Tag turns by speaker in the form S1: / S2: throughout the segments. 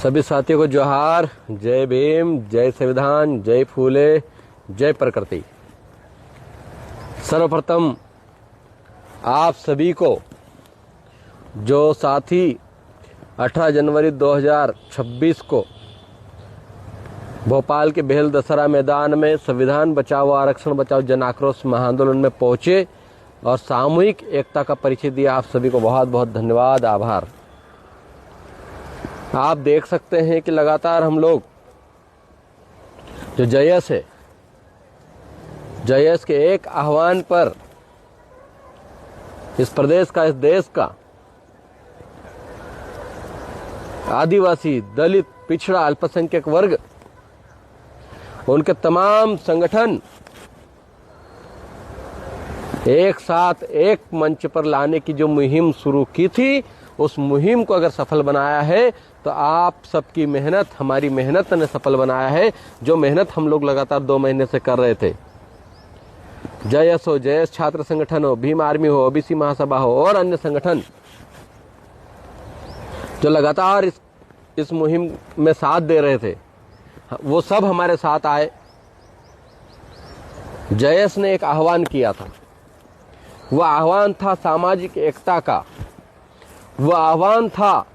S1: सभी साथियों को जोहार। जय भीम, जय संविधान, जय फूले, जय प्रकृति। सर्वप्रथम आप सभी को जो साथी 18 जनवरी 2026 को भोपाल के बेहल दशहरा मैदान में संविधान बचाओ आरक्षण बचाओ जन आक्रोश महाआंदोलन में पहुंचे और सामूहिक एकता का परिचय दिया, आप सभी को बहुत बहुत धन्यवाद, आभार। आप देख सकते हैं कि लगातार हम लोग जो जयस है, जयस के एक आह्वान पर इस प्रदेश का, इस देश का आदिवासी, दलित, पिछड़ा, अल्पसंख्यक वर्ग, उनके तमाम संगठन एक साथ एक मंच पर लाने की जो मुहिम शुरू की थी, उस मुहिम को अगर सफल बनाया है तो आप सबकी मेहनत, हमारी मेहनत ने सफल बनाया है। जो मेहनत हम लोग लगातार 2 महीने से कर रहे थे, जयस हो, जयस छात्र संगठन हो, भीम आर्मी हो, ओबीसी महासभा हो और अन्य संगठन जो लगातार इस मुहिम में साथ दे रहे थे, वो सब हमारे साथ आए। जयस ने एक आह्वान किया था, वो आह्वान था सामाजिक एकता का, वो आह्वान था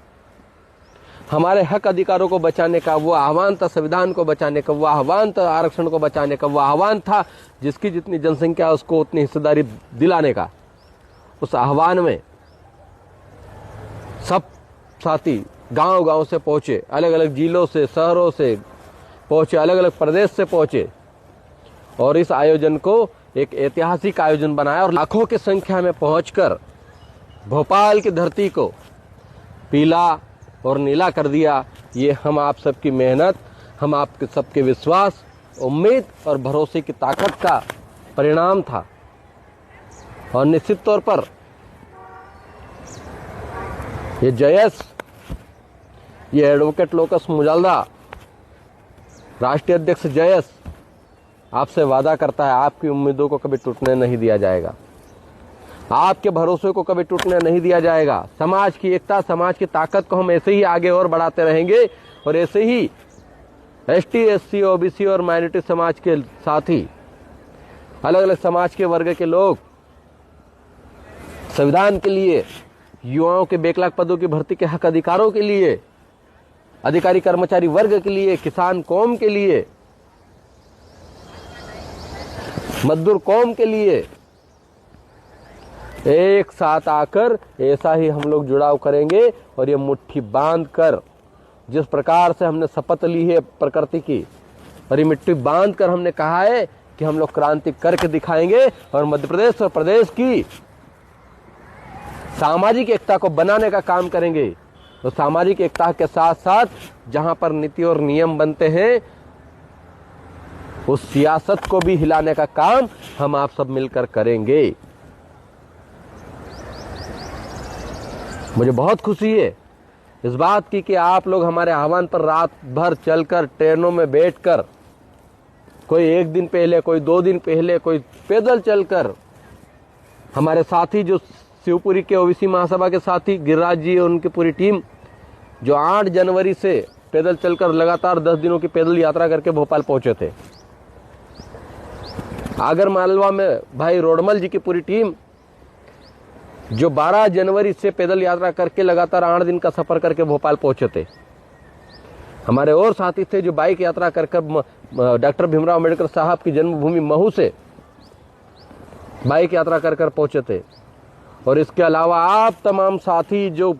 S1: हमारे हक अधिकारों को बचाने का, वो आह्वान था संविधान को बचाने का, वो आह्वान था आरक्षण को बचाने का, वो आह्वान था जिसकी जितनी जनसंख्या उसको उतनी हिस्सेदारी दिलाने का। उस आह्वान में सब साथी गांव-गांव से पहुंचे, अलग अलग जिलों से, शहरों से पहुंचे, अलग अलग प्रदेश से पहुंचे और इस आयोजन को एक ऐतिहासिक आयोजन बनाया और लाखों की संख्या में पहुंचकर भोपाल की धरती को पीला और नीला कर दिया। ये हम आप सबकी मेहनत, हम आपके सबके विश्वास, उम्मीद और भरोसे की ताकत का परिणाम था। और निश्चित तौर पर ये जयस, ये एडवोकेट लोकस मुजाल्दा, राष्ट्रीय अध्यक्ष जयस आपसे वादा करता है, आपकी उम्मीदों को कभी टूटने नहीं दिया जाएगा, आपके भरोसे को कभी टूटने नहीं दिया जाएगा। समाज की एकता, समाज की ताकत को हम ऐसे ही आगे और बढ़ाते रहेंगे और ऐसे ही एसटी, एससी, ओबीसी और माइनॉरिटी समाज के साथी, अलग अलग समाज के वर्ग के लोग संविधान के लिए, युवाओं के बेकलाक पदों की भर्ती के हक अधिकारों के लिए, अधिकारी कर्मचारी वर्ग के लिए, किसान कौम के लिए, मजदूर कौम के लिए एक साथ आकर ऐसा ही हम लोग जुड़ाव करेंगे। और ये मुट्ठी बांध कर, जिस प्रकार से हमने शपथ ली है प्रकृति की, और ये मुट्ठी बांध कर हमने कहा है कि हम लोग क्रांति करके दिखाएंगे और मध्य प्रदेश और प्रदेश की सामाजिक एकता को बनाने का काम करेंगे। तो सामाजिक एकता के साथ साथ जहां पर नीति और नियम बनते हैं, उस सियासत को भी हिलाने का काम हम आप सब मिलकर करेंगे। मुझे बहुत खुशी है इस बात की कि आप लोग हमारे आह्वान पर रात भर चलकर, ट्रेनों में बैठकर, कोई 1 दिन पहले, कोई 2 दिन पहले, कोई पैदल चलकर, हमारे साथी जो शिवपुरी के ओबीसी महासभा के साथी गिरिराज जी और उनकी पूरी टीम जो 8 जनवरी से पैदल चलकर लगातार 10 दिनों की पैदल यात्रा करके भोपाल पहुंचे थे। आगर मालवा में भाई रोडमल जी की पूरी टीम जो 12 जनवरी से पैदल यात्रा करके लगातार 8 दिन का सफर करके भोपाल पहुंचे थे। हमारे और साथी थे जो बाइक यात्रा करके डॉक्टर भीमराव अम्बेडकर साहब की जन्मभूमि महू से बाइक यात्रा कर पहुंचे थे। और इसके अलावा आप तमाम साथी जो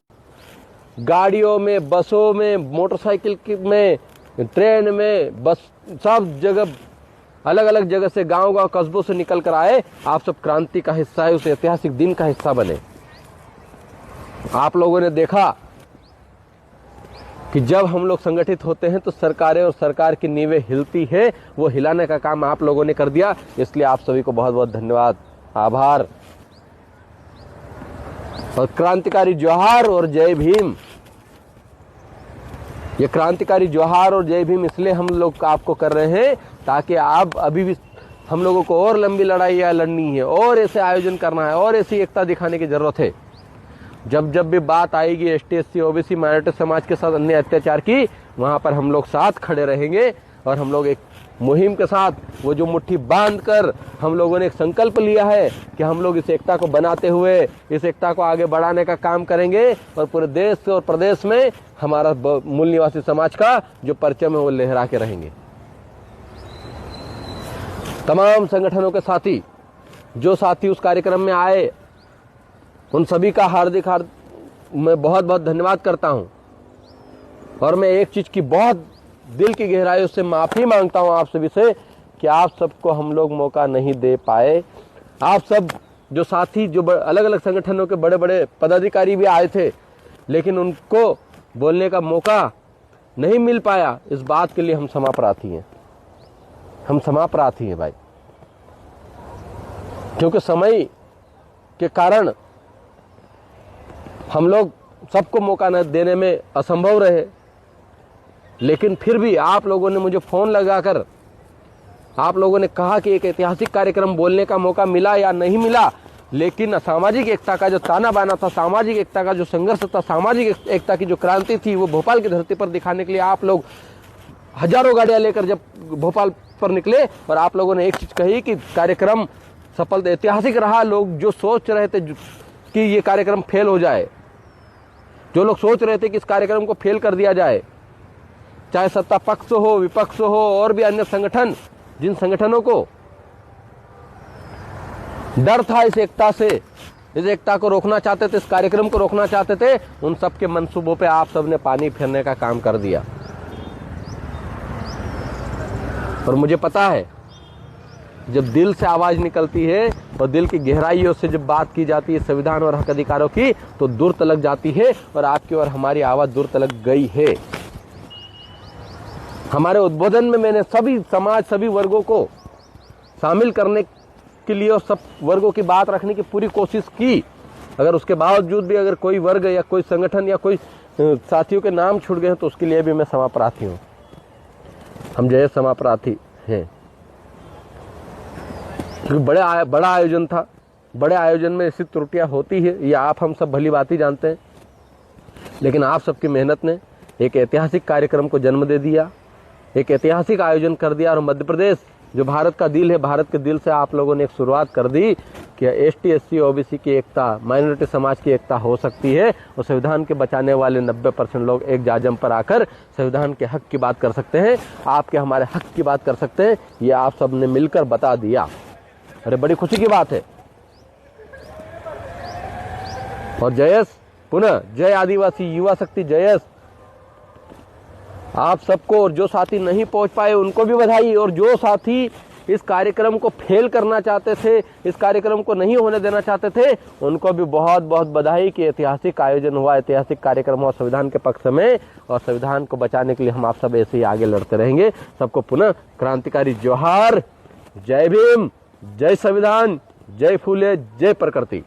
S1: गाड़ियों में, बसों में, मोटरसाइकिल में, ट्रेन में, बस, सब जगह, अलग अलग जगह से, गांव-गांव, कस्बों से निकल कर आए, आप सब क्रांति का हिस्सा है, उस ऐतिहासिक दिन का हिस्सा बने। आप लोगों ने देखा कि जब हम लोग संगठित होते हैं तो सरकारें और सरकार की नींवें हिलती है, वो हिलाने का काम आप लोगों ने कर दिया। इसलिए आप सभी को बहुत बहुत धन्यवाद, आभार और क्रांतिकारी जोहार और जय भीम। ये क्रांतिकारी जोहार और जय भीम इसलिए हम लोग आपको कर रहे हैं ताकि आप अभी भी हम लोगों को और लंबी लड़ाई लड़नी है और ऐसे आयोजन करना है और ऐसी एकता दिखाने की जरूरत है। जब जब भी बात आएगी एसटी एससी ओबीसी माइनॉरिटी समाज के साथ अन्य अत्याचार की, वहां पर हम लोग साथ खड़े रहेंगे। और हम लोग एक मुहिम के साथ, वो जो मुट्ठी बांध कर हम लोगों ने एक संकल्प लिया है कि हम लोग इस एकता को बनाते हुए इस एकता को आगे बढ़ाने का काम करेंगे और पूरे देश और प्रदेश में हमारा मूल निवासी समाज का जो परचम है वो लहरा के रहेंगे। तमाम संगठनों के साथी, जो साथी उस कार्यक्रम में आए, उन सभी का हार्दिक मैं बहुत बहुत धन्यवाद करता हूं। और मैं एक चीज की बहुत दिल की गहराइयों से माफी मांगता हूं आप सभी से कि आप सबको हम लोग मौका नहीं दे पाए। आप सब जो साथी, जो अलग अलग संगठनों के बड़े बड़े पदाधिकारी भी आए थे, लेकिन उनको बोलने का मौका नहीं मिल पाया। इस बात के लिए हम क्षमा प्रार्थी हैं, हम क्षमा प्रार्थी हैं भाई, क्योंकि समय के कारण हम लोग सबको मौका न देने में असंभव रहे। लेकिन फिर भी आप लोगों ने मुझे फोन लगाकर आप लोगों ने कहा कि एक ऐतिहासिक कार्यक्रम बोलने का मौका मिला या नहीं मिला, लेकिन सामाजिक एकता का जो ताना बाना था, सामाजिक एकता का जो संघर्ष था, सामाजिक एकता की जो क्रांति थी, वो भोपाल की धरती पर दिखाने के लिए आप लोग हजारों गाड़ियां लेकर जब भोपाल पर निकले और आप लोगों ने एक चीज कही कि कार्यक्रम सफल ऐतिहासिक रहा। लोग जो सोच रहे थे कि ये कार्यक्रम फेल हो जाए, जो लोग सोच रहे थे कि इस कार्यक्रम को फेल कर दिया जाए, चाहे सत्ता पक्ष हो, विपक्ष हो और भी अन्य संगठन, जिन संगठनों को डर था इस एकता से, इस एकता को रोकना चाहते थे, इस कार्यक्रम को रोकना चाहते थे, उन सबके मंसूबों पे आप सबने पानी फेरने का काम कर दिया। और मुझे पता है, जब दिल से आवाज निकलती है और दिल की गहराइयों से जब बात की जाती है संविधान और हक अधिकारों की, तो दूर तलक जाती है। और आपकी और हमारी आवाज दूर तलक गई है। हमारे उद्बोधन में मैंने सभी समाज, सभी वर्गों को शामिल करने के लिए और सब वर्गों की बात रखने की पूरी कोशिश की। अगर उसके बावजूद भी अगर कोई वर्ग या कोई संगठन या कोई साथियों के नाम छूट गए तो उसके लिए भी मैं क्षमा प्रार्थी हूँ। हम जय क्षमा प्रार्थी हैं, क्योंकि बड़ा आयोजन था। बड़े आयोजन में ऐसी त्रुटियां होती है, ये आप हम सब भली बात ही जानते हैं। लेकिन आप सबकी मेहनत ने एक ऐतिहासिक कार्यक्रम को जन्म दे दिया, एक ऐतिहासिक आयोजन कर दिया। और मध्य प्रदेश जो भारत का दिल है, भारत के दिल से आप लोगों ने एक शुरुआत कर दी कि एसटी एससी ओबीसी की एकता, माइनॉरिटी समाज की एकता हो सकती है। और संविधान के बचाने वाले 90% लोग एक जाजम पर आकर संविधान के हक की बात कर सकते हैं, आपके हमारे हक की बात कर सकते हैं। ये आप सब ने मिलकर बता दिया। अरे बड़ी खुशी की बात है। और जयस, पुनः जय आदिवासी युवा शक्ति जयस। आप सबको, और जो साथी नहीं पहुंच पाए उनको भी बधाई। और जो साथी इस कार्यक्रम को फेल करना चाहते थे, इस कार्यक्रम को नहीं होने देना चाहते थे, उनको भी बहुत बहुत बधाई कि ऐतिहासिक आयोजन हुआ, ऐतिहासिक कार्यक्रम हुआ संविधान के पक्ष में। और संविधान को बचाने के लिए हम आप सब ऐसे ही आगे लड़ते रहेंगे। सबको पुनः क्रांतिकारी जोहार। जय भीम, जय संविधान, जय फूले, जय प्रकृति।